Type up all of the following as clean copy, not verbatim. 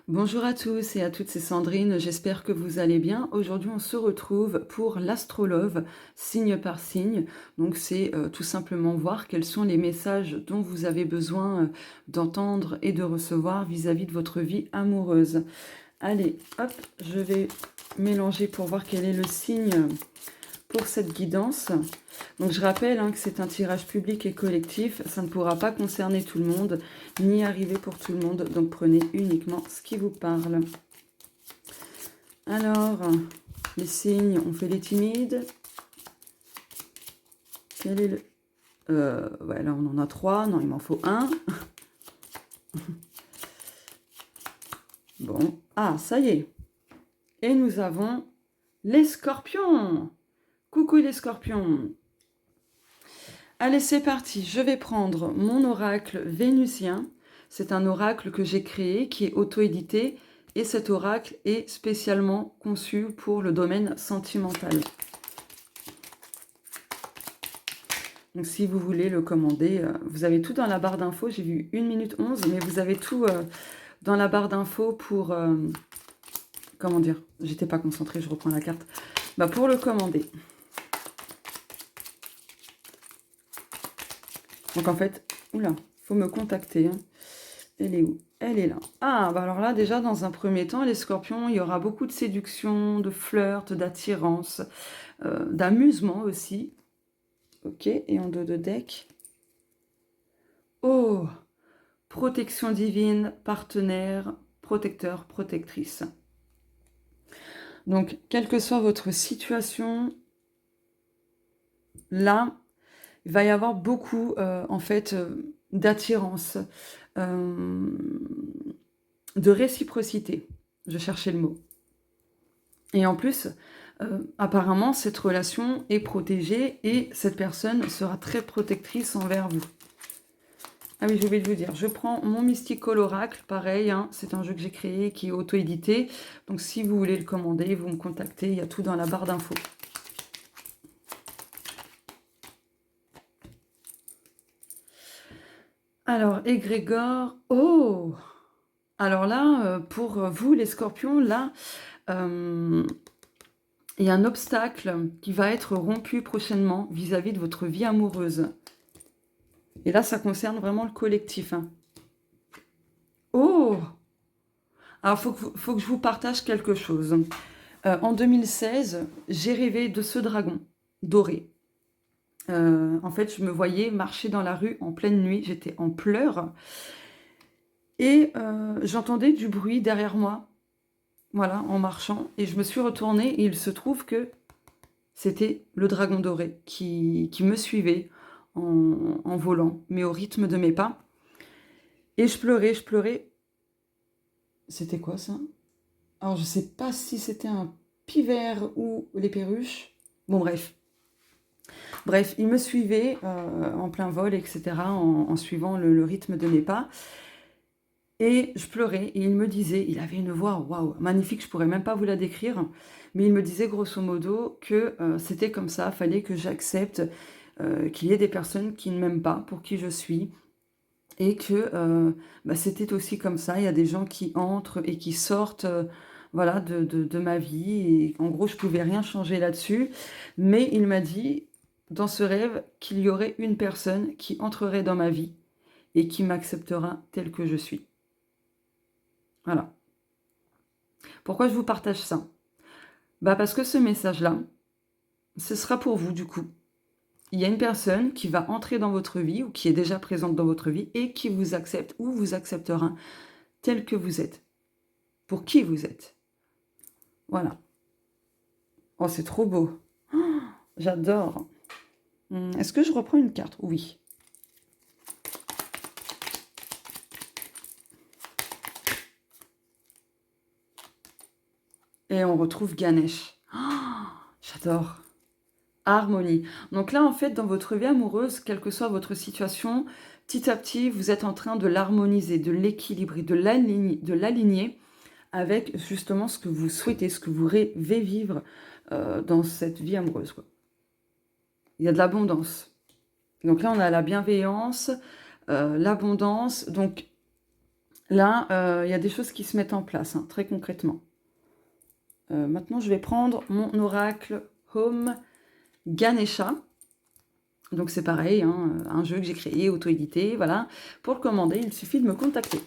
Bonjour à tous et à toutes, c'est Sandrine, j'espère que vous allez bien. Aujourd'hui, on se retrouve pour l'astrolove, signe par signe. Donc, c'est tout simplement voir quels sont les messages dont vous avez besoin d'entendre et de recevoir vis-à-vis de votre vie amoureuse. Allez, hop, je vais mélanger pour voir quel est le signe pour cette guidance. Donc je rappelle que c'est un tirage public et collectif, ça ne pourra pas concerner tout le monde, ni arriver pour tout le monde, donc prenez uniquement ce qui vous parle. Alors, les signes, on fait les timides. Quel est le... ouais, là on en a 3, non il m'en faut un. Bon, ah ça y est. Et nous avons les scorpions. Coucou les scorpions. Allez, c'est parti. Je vais prendre mon oracle vénusien. C'est un oracle que j'ai créé, qui est auto-édité. Et cet oracle est spécialement conçu pour le domaine sentimental. Donc, si vous voulez le commander, vous avez tout dans la barre d'infos. J'ai vu 1 minute 11, mais vous avez tout dans la barre d'infos pour... comment dire? J'étais pas concentrée, je reprends la carte. Bah, pour le commander. Donc en fait, oula, faut me contacter. Elle est où? Elle est là. Ah, bah alors là, déjà, dans un premier temps, les scorpions, il y aura beaucoup de séduction, de flirt, d'attirance, d'amusement aussi. Ok, et en dos de deck. Oh, protection divine, partenaire, protecteur, protectrice. Donc, quelle que soit votre situation, là, il va y avoir beaucoup, en fait, d'attirance, de réciprocité. Je cherchais le mot. Et en plus, apparemment, cette relation est protégée et cette personne sera très protectrice envers vous. Ah oui, j'ai oublié de vous dire, je prends mon Mystical Oracle, pareil, c'est un jeu que j'ai créé qui est auto-édité. Donc si vous voulez le commander, vous me contactez, il y a tout dans la barre d'infos. Alors, égrégore, oh! Alors là, pour vous les scorpions, là, il y a un obstacle qui va être rompu prochainement vis-à-vis de votre vie amoureuse. Et là, ça concerne vraiment le collectif. Oh! Alors, faut que je vous partage quelque chose. En 2016, j'ai rêvé de ce dragon doré. En fait, je me voyais marcher dans la rue en pleine nuit. J'étais en pleurs. Et j'entendais du bruit derrière moi. Voilà, en marchant. Et je me suis retournée et il se trouve que c'était le dragon doré qui me suivait en volant, mais au rythme de mes pas. Et je pleurais, je pleurais. C'était quoi ça? Alors je sais pas si c'était un pivert ou les perruches. Bon bref. Bref, il me suivait en plein vol, etc. en suivant le rythme de mes pas. Et je pleurais et il me disait, il avait une voix waouh, magnifique, je pourrais même pas vous la décrire, mais il me disait grosso modo que c'était comme ça, fallait que j'accepte qu'il y ait des personnes qui ne m'aiment pas pour qui je suis et que c'était aussi comme ça, il y a des gens qui entrent et qui sortent voilà, de ma vie et en gros je pouvais rien changer là-dessus, mais il m'a dit dans ce rêve qu'il y aurait une personne qui entrerait dans ma vie et qui m'acceptera telle que je suis. Voilà. Pourquoi je vous partage ça? Parce que ce message-là, ce sera pour vous du coup. Il y a une personne qui va entrer dans votre vie ou qui est déjà présente dans votre vie et qui vous accepte ou vous acceptera tel que vous êtes, pour qui vous êtes. Voilà. Oh, c'est trop beau. Oh, j'adore. Est-ce que je reprends une carte? Oui. Et on retrouve Ganesh. Oh, j'adore. Harmonie. Donc là, en fait, dans votre vie amoureuse, quelle que soit votre situation, petit à petit, vous êtes en train de l'harmoniser, de l'équilibrer, de l'aligner avec justement ce que vous souhaitez, ce que vous rêvez vivre dans cette vie amoureuse, quoi. Il y a de l'abondance. Donc là, on a la bienveillance, l'abondance. Donc, Là, il y a des choses qui se mettent en place, hein, très concrètement. Maintenant, je vais prendre mon oracle Home Ganesha. Donc c'est pareil, hein, un jeu que j'ai créé, auto-édité, voilà. Pour le commander, il suffit de me contacter.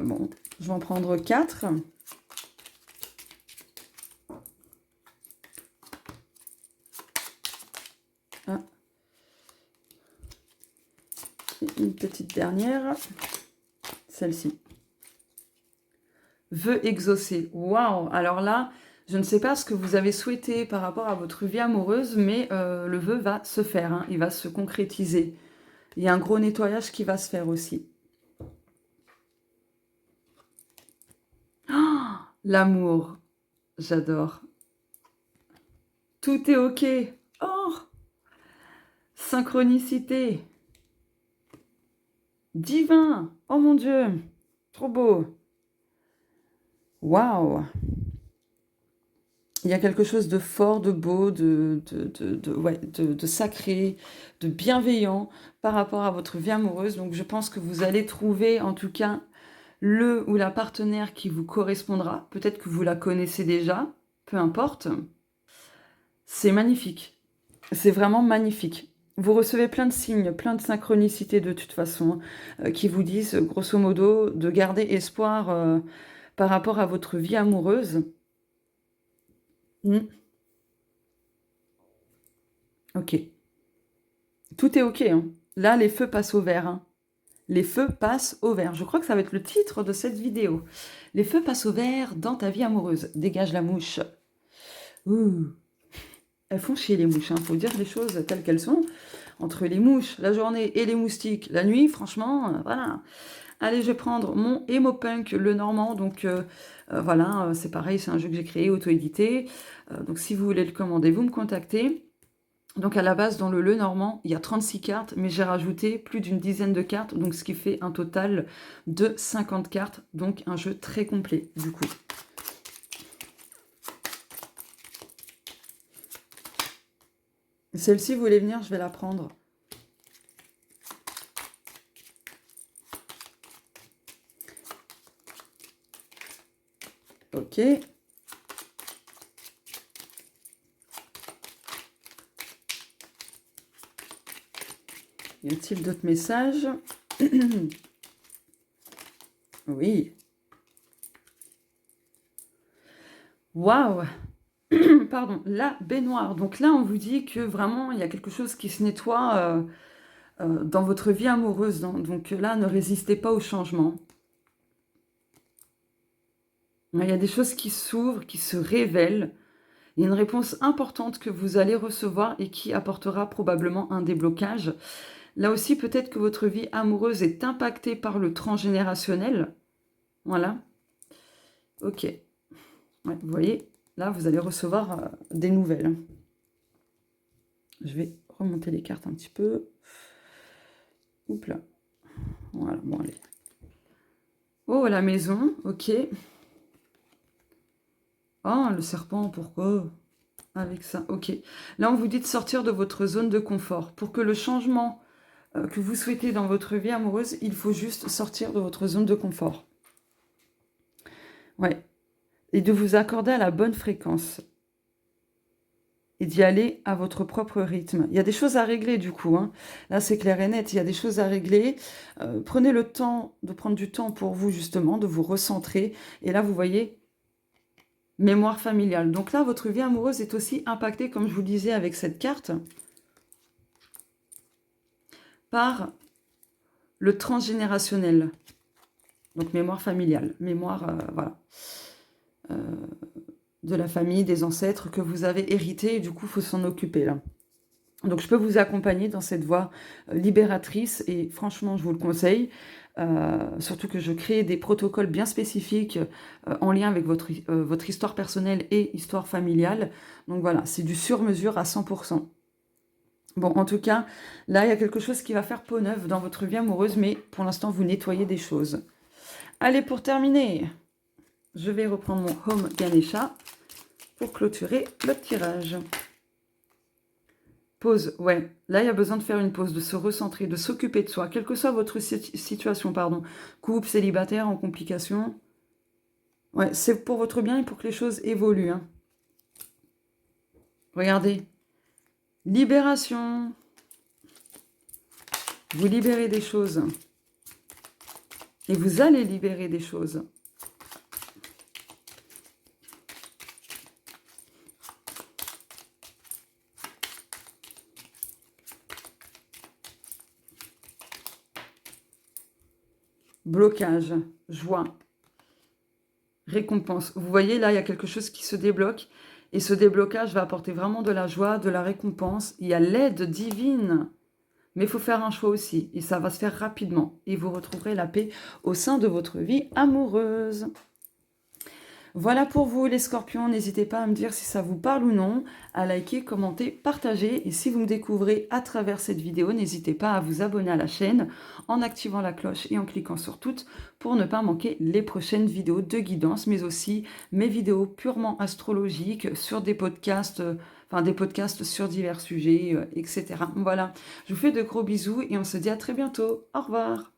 Bon, je vais en prendre 4. Ah. Et une petite dernière, celle-ci. Vœux exaucés. Waouh! Alors là, je ne sais pas ce que vous avez souhaité par rapport à votre vie amoureuse, mais le vœu va se faire, hein, il va se concrétiser. Il y a un gros nettoyage qui va se faire aussi. Oh, l'amour, j'adore. Tout est ok. Oh, synchronicité. Divin. Oh mon Dieu, trop beau. Waouh. Il y a quelque chose de fort, de beau, de sacré, de bienveillant par rapport à votre vie amoureuse. Donc je pense que vous allez trouver en tout cas le ou la partenaire qui vous correspondra. Peut-être que vous la connaissez déjà, peu importe. C'est magnifique. C'est vraiment magnifique. Vous recevez plein de signes, plein de synchronicités de toute façon, qui vous disent, grosso modo, de garder espoir par rapport à votre vie amoureuse. Ok. Tout est ok, hein. Là, les feux passent au vert, hein. Les feux passent au vert. Je crois que ça va être le titre de cette vidéo. Les feux passent au vert dans ta vie amoureuse. Dégage la mouche. Ouh. Elles font chier les mouches, hein. Faut dire les choses telles qu'elles sont. Entre les mouches, la journée, et les moustiques, la nuit, franchement, voilà. Allez, je vais prendre mon Emopunk, le normand. Donc, voilà, c'est pareil, c'est un jeu que j'ai créé, auto-édité. Donc, si vous voulez le commander, vous me contactez. Donc, à la base, dans le normand, il y a 36 cartes, mais j'ai rajouté plus d'une dizaine de cartes, donc ce qui fait un total de 50 cartes. Donc, un jeu très complet, du coup. Celle-ci, vous voulez venir, je vais la prendre. Ok. Y a-t-il d'autres messages? Oui. Waouh! Pardon, la baignoire. Donc là, on vous dit que vraiment, il y a quelque chose qui se nettoie dans votre vie amoureuse. Donc là, ne résistez pas au changement. Il y a des choses qui s'ouvrent, qui se révèlent. Il y a une réponse importante que vous allez recevoir et qui apportera probablement un déblocage. Là aussi, peut-être que votre vie amoureuse est impactée par le transgénérationnel. Voilà. Ok. Ouais, vous voyez, là, vous allez recevoir des nouvelles. Je vais remonter les cartes un petit peu. Oups là. Voilà, bon, allez. Oh, la maison, ok. Oh, le serpent, pourquoi? Avec ça, ok. Là, on vous dit de sortir de votre zone de confort. Pour que le changement que vous souhaitez dans votre vie amoureuse, il faut juste sortir de votre zone de confort. Ouais. Et de vous accorder à la bonne fréquence. Et d'y aller à votre propre rythme. Il y a des choses à régler du coup, hein. Là, c'est clair et net, il y a des choses à régler. Prenez le temps de prendre du temps pour vous, justement, de vous recentrer. Et là, vous voyez, mémoire familiale. Donc là, votre vie amoureuse est aussi impactée, comme je vous le disais avec cette carte, par le transgénérationnel. Donc mémoire familiale, mémoire, voilà, de la famille, des ancêtres que vous avez hérité, et du coup, il faut s'en occuper là. Donc je peux vous accompagner dans cette voie libératrice, et franchement, je vous le conseille. Surtout que je crée des protocoles bien spécifiques en lien avec votre histoire personnelle et histoire familiale. Donc voilà, c'est du sur-mesure à 100%. Bon, en tout cas, là, il y a quelque chose qui va faire peau neuve dans votre vie amoureuse, mais pour l'instant, vous nettoyez des choses. Allez, pour terminer, je vais reprendre mon Home Ganesha pour clôturer le tirage. Pause, ouais. Là, il y a besoin de faire une pause, de se recentrer, de s'occuper de soi, quelle que soit votre situation, pardon. Couple, célibataire, en complication. Ouais, c'est pour votre bien et pour que les choses évoluent. Hein. Regardez. Libération. Vous libérez des choses. Et vous allez libérer des choses. Blocage, joie, récompense. Vous voyez, là, il y a quelque chose qui se débloque. Et ce déblocage va apporter vraiment de la joie, de la récompense. Il y a l'aide divine. Mais il faut faire un choix aussi. Et ça va se faire rapidement. Et vous retrouverez la paix au sein de votre vie amoureuse. Voilà pour vous les scorpions, n'hésitez pas à me dire si ça vous parle ou non, à liker, commenter, partager. Et si vous me découvrez à travers cette vidéo, n'hésitez pas à vous abonner à la chaîne en activant la cloche et en cliquant sur toutes pour ne pas manquer les prochaines vidéos de guidance, mais aussi mes vidéos purement astrologiques sur des podcasts, des podcasts sur divers sujets, etc. Voilà, je vous fais de gros bisous et on se dit à très bientôt. Au revoir.